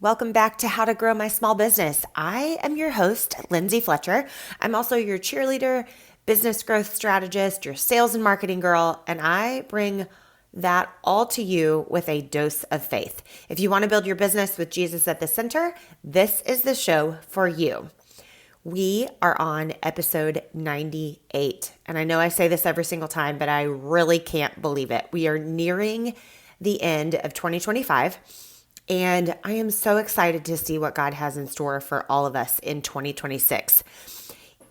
Welcome back to How to Grow My Small Business. I am your host, Lindsay Fletcher. I'm also your cheerleader, business growth strategist, your sales and marketing girl, and I bring that all to you with a dose of faith. If you want to build your business with Jesus at the center, this is the show for you. We are on episode 98, and I know I say this every single time, but I really can't believe it. We are nearing the end of 2025. And I am so excited to see what God has in store for all of us in 2026.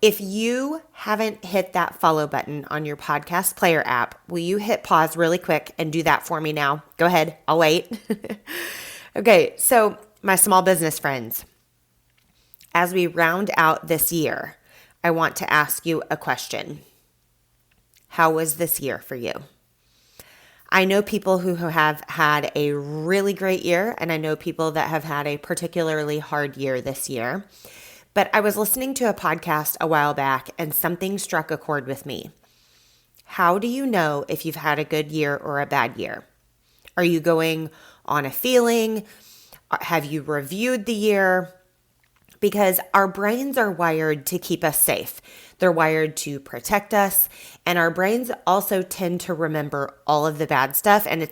If you haven't hit that follow button on your podcast player app, will you hit pause really quick and do that for me now? Go ahead. I'll wait. Okay, so my small business friends, as we round out this year, I want to ask you a question. How was this year for you? I know people who have had a really great year, and I know people that have had a particularly hard year this year. But I was listening to a podcast a while back, and something struck a chord with me. How do you know if you've had a good year or a bad year? Are you going on a feeling? Have you reviewed the year? Because our brains are wired to keep us safe. They're wired to protect us, and our brains also tend to remember all of the bad stuff, and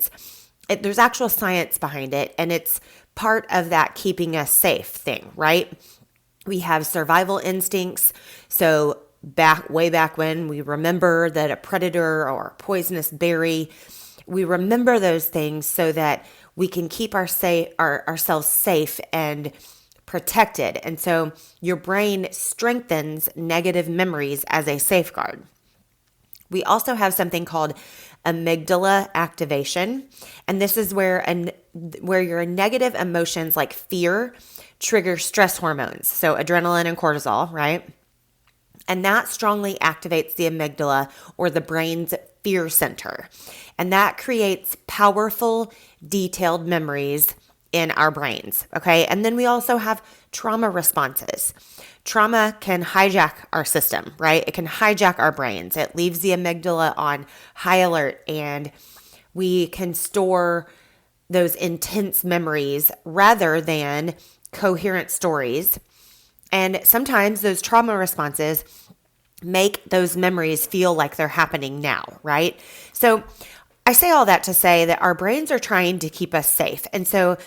there's actual science behind it, and it's part of that keeping us safe thing, right? We have survival instincts, so way back when, we remember that a predator or a poisonous berry, we remember those things so that we can keep ourselves safe and protected. And so your brain strengthens negative memories as a safeguard. We also have something called amygdala activation. And this is where your negative emotions like fear trigger stress hormones. So adrenaline and cortisol, right? And that strongly activates the amygdala, or the brain's fear center. And that creates powerful, detailed memories in our brains, okay? And then we also have trauma responses. Trauma can hijack our system, right? It can hijack our brains. It leaves the amygdala on high alert, and we can store those intense memories rather than coherent stories. And sometimes those trauma responses make those memories feel like they're happening now, right? So I say all that to say that our brains are trying to keep us safe. And so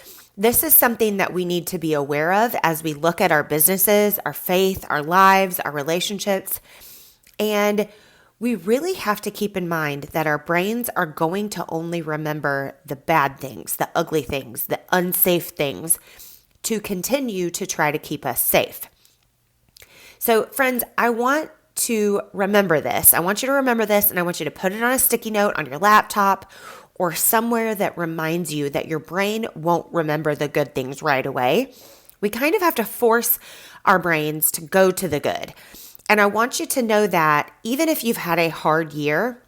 this is something that we need to be aware of as we look at our businesses, our faith, our lives, our relationships. And we really have to keep in mind that our brains are going to only remember the bad things, the ugly things, the unsafe things, to continue to try to keep us safe. So friends, I want to remember this. I want you to remember this, and I want you to put it on a sticky note on your laptop or somewhere that reminds you that your brain won't remember the good things right away. We kind of have to force our brains to go to the good. And I want you to know that even if you've had a hard year,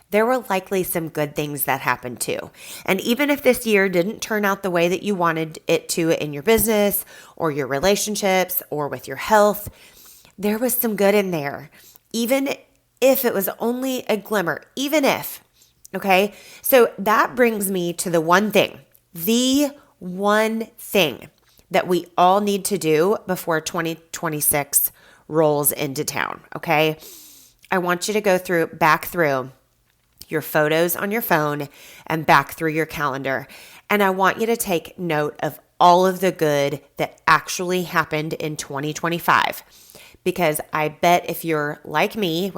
there were likely some good things that happened too. And even if this year didn't turn out the way that you wanted it to in your business or your relationships or with your health, there was some good in there, even if it was only a glimmer, even if. Okay, so that brings me to the one thing that we all need to do before 2026 rolls into town. Okay, I want you to go back through your photos on your phone and back through your calendar. And I want you to take note of all of the good that actually happened in 2025. Because I bet if you're like me,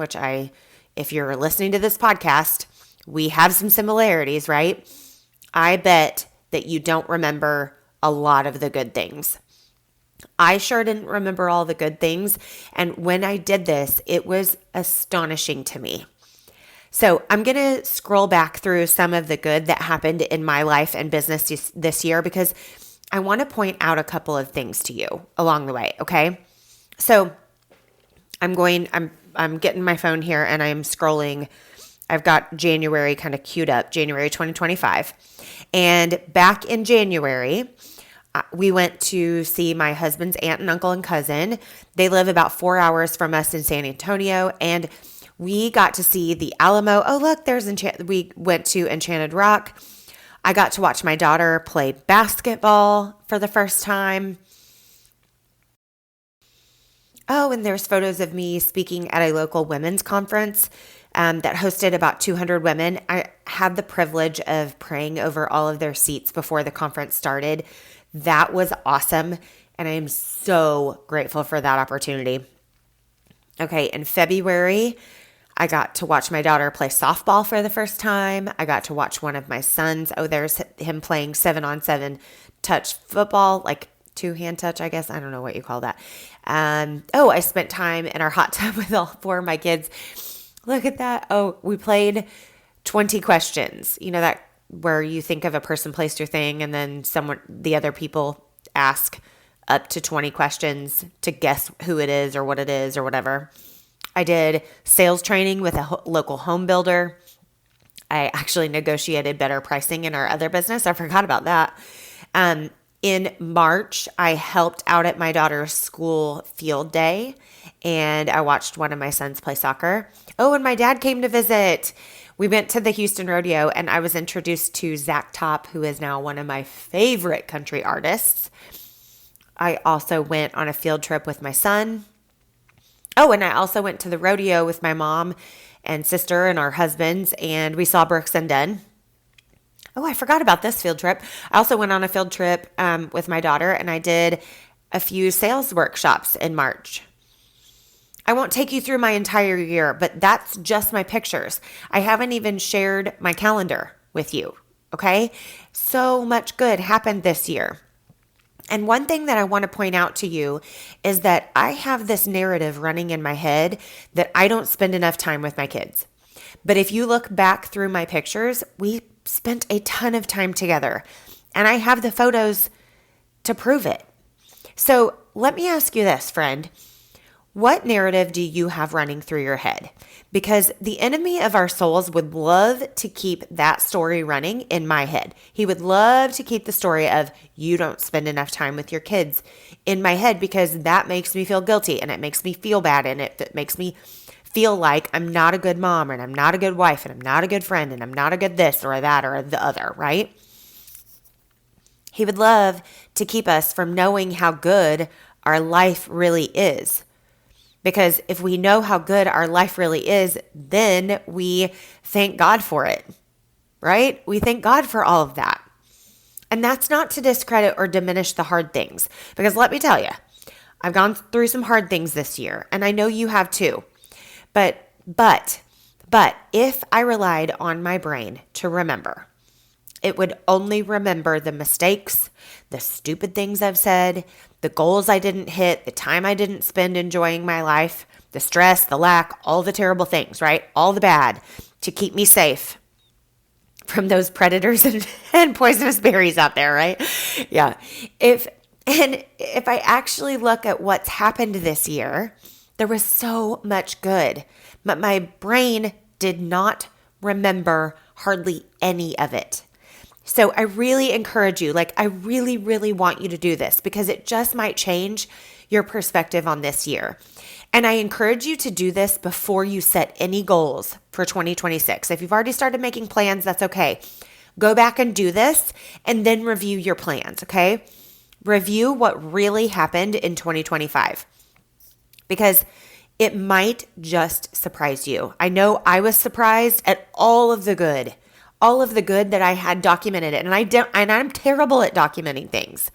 if you're listening to this podcast, we have some similarities, right? I bet that you don't remember a lot of the good things. I sure didn't remember all the good things. And when I did this, it was astonishing to me. So I'm going to scroll back through some of the good that happened in my life and business this year, because I want to point out a couple of things to you along the way, okay? So I'm getting my phone here and I'm scrolling. I've got January kind of queued up, January 2025. And back in January, we went to see my husband's aunt and uncle and cousin. They live about 4 hours from us in San Antonio, and we got to see the Alamo. Oh, look, we went to Enchanted Rock. I got to watch my daughter play basketball for the first time. Oh, and there's photos of me speaking at a local women's conference that hosted about 200 women. I had the privilege of praying over all of their seats before the conference started. That was awesome, and I am so grateful for that opportunity. Okay, in February, I got to watch my daughter play softball for the first time. I got to watch one of my sons. Oh, there's him playing 7-on-7 touch football, like two-hand touch, I guess. I don't know what you call that. I spent time in our hot tub with all four of my kids. Look at that. Oh, we played 20 questions. You know that where you think of a person, place, your thing, and then the other people ask up to 20 questions to guess who it is or what it is or whatever. I did sales training with a local home builder. I actually negotiated better pricing in our other business. I forgot about that. In March, I helped out at my daughter's school field day, and I watched one of my sons play soccer. Oh, and my dad came to visit. We went to the Houston Rodeo, and I was introduced to Zach Top, who is now one of my favorite country artists. I also went on a field trip with my son. Oh, and I also went to the rodeo with my mom and sister and our husbands, and we saw Brooks and Dunn. Oh, I forgot about this field trip. I also went on a field trip with my daughter, and I did a few sales workshops in March. I won't take you through my entire year, but that's just my pictures. I haven't even shared my calendar with you, okay? So much good happened this year. And one thing that I want to point out to you is that I have this narrative running in my head that I don't spend enough time with my kids. But if you look back through my pictures, we spent a ton of time together, and I have the photos to prove it. So let me ask you this, friend. What narrative do you have running through your head? Because the enemy of our souls would love to keep that story running in my head. He would love to keep the story of you don't spend enough time with your kids in my head, because that makes me feel guilty, and it makes me feel bad, and it makes me feel like I'm not a good mom, and I'm not a good wife, and I'm not a good friend, and I'm not a good this or that or the other, right? He would love to keep us from knowing how good our life really is. Because if we know how good our life really is, then we thank God for it, right? We thank God for all of that. And that's not to discredit or diminish the hard things. Because let me tell you, I've gone through some hard things this year, and I know you have too. But if I relied on my brain to remember, it would only remember the mistakes, the stupid things I've said, the goals I didn't hit, the time I didn't spend enjoying my life, the stress, the lack, all the terrible things, right? All the bad to keep me safe from those predators and poisonous berries out there, right? Yeah. If I actually look at what's happened this year, there was so much good, but my brain did not remember hardly any of it. So I really encourage you, I really, really want you to do this, because it just might change your perspective on this year. And I encourage you to do this before you set any goals for 2026. If you've already started making plans, that's okay. Go back and do this and then review your plans, okay? Review what really happened in 2025, because it might just surprise you. I know I was surprised at all of the good that I had documented, and I'm terrible at documenting things.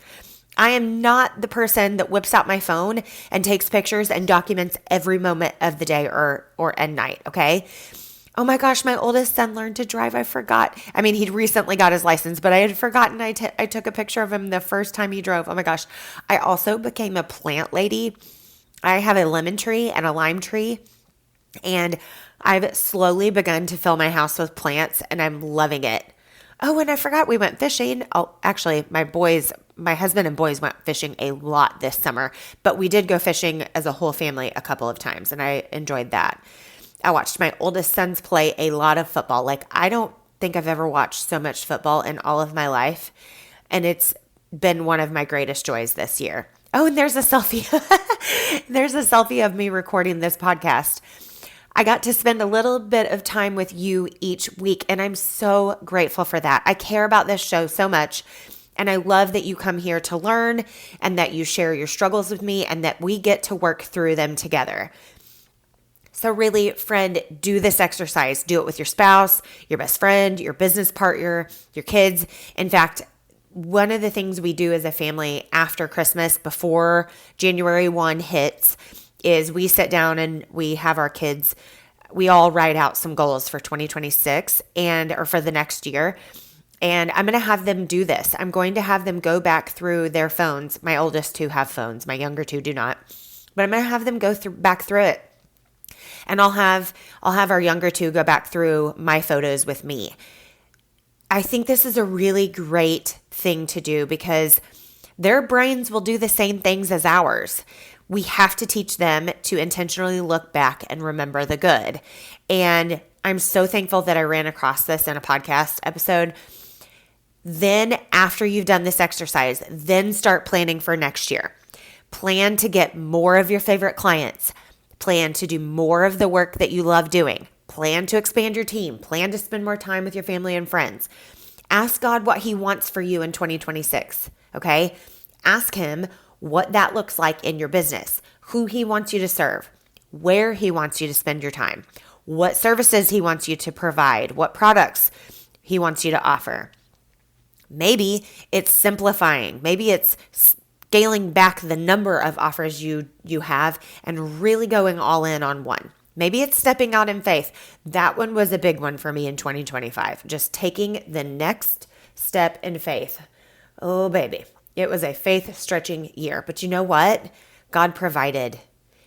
I am not the person that whips out my phone and takes pictures and documents every moment of the day or at night, okay? Oh my gosh, my oldest son learned to drive. I forgot. I mean, he'd recently got his license, but I had forgotten I took a picture of him the first time he drove. Oh my gosh. I also became a plant lady. I have a lemon tree and a lime tree, and I've slowly begun to fill my house with plants, and I'm loving it. Oh, and I forgot we went fishing. Oh, actually, my husband and boys went fishing a lot this summer, but we did go fishing as a whole family a couple of times, and I enjoyed that. I watched my oldest sons play a lot of football. I don't think I've ever watched so much football in all of my life, and it's been one of my greatest joys this year. Oh, and there's a selfie. There's a selfie of me recording this podcast. I got to spend a little bit of time with you each week, and I'm so grateful for that. I care about this show so much, and I love that you come here to learn and that you share your struggles with me and that we get to work through them together. So really, friend, do this exercise. Do it with your spouse, your best friend, your business partner, your kids. In fact, one of the things we do as a family after Christmas, before January 1 hits, is we sit down and we have our kids, we all write out some goals for 2026 or for the next year. And I'm going to have them do this. I'm going to have them go back through their phones. My oldest two have phones. My younger two do not. But I'm going to have them go back through it. And I'll have our younger two go back through my photos with me. I think this is a really great thing to do because their brains will do the same things as ours. We have to teach them to intentionally look back and remember the good. And I'm so thankful that I ran across this in a podcast episode. Then after you've done this exercise, then start planning for next year. Plan to get more of your favorite clients. Plan to do more of the work that you love doing. Plan to expand your team. Plan to spend more time with your family and friends. Ask God what He wants for you in 2026, okay? Ask Him what that looks like in your business, who He wants you to serve, where He wants you to spend your time, what services He wants you to provide, what products He wants you to offer. Maybe it's simplifying. Maybe it's scaling back the number of offers you have and really going all in on one. Maybe it's stepping out in faith. That one was a big one for me in 2025. Just taking the next step in faith. Oh, baby. It was a faith-stretching year. But you know what? God provided.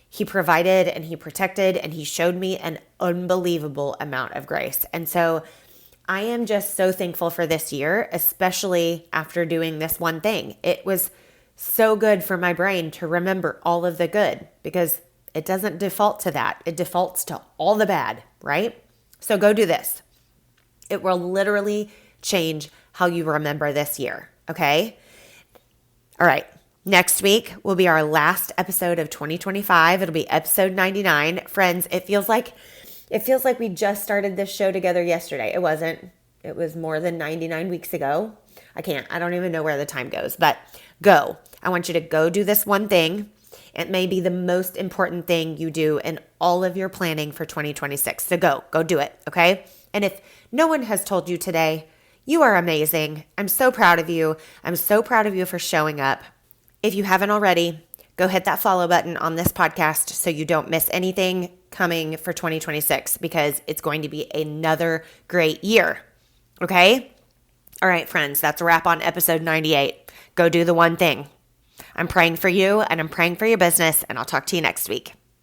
He provided and He protected and He showed me an unbelievable amount of grace. And so I am just so thankful for this year, especially after doing this one thing. It was so good for my brain to remember all of the good because it doesn't default to that. It defaults to all the bad, right? So go do this. It will literally change how you remember this year, okay? All right. Next week will be our last episode of 2025. It'll be episode 99. Friends, it feels like we just started this show together yesterday. It wasn't. It was more than 99 weeks ago. I don't even know where the time goes, but go. I want you to go do this one thing. It may be the most important thing you do in all of your planning for 2026. So go do it, okay? And if no one has told you today, you are amazing. I'm so proud of you. I'm so proud of you for showing up. If you haven't already, go hit that follow button on this podcast so you don't miss anything coming for 2026 because it's going to be another great year, okay? All right, friends, that's a wrap on episode 98. Go do the one thing. I'm praying for you and I'm praying for your business, and I'll talk to you next week.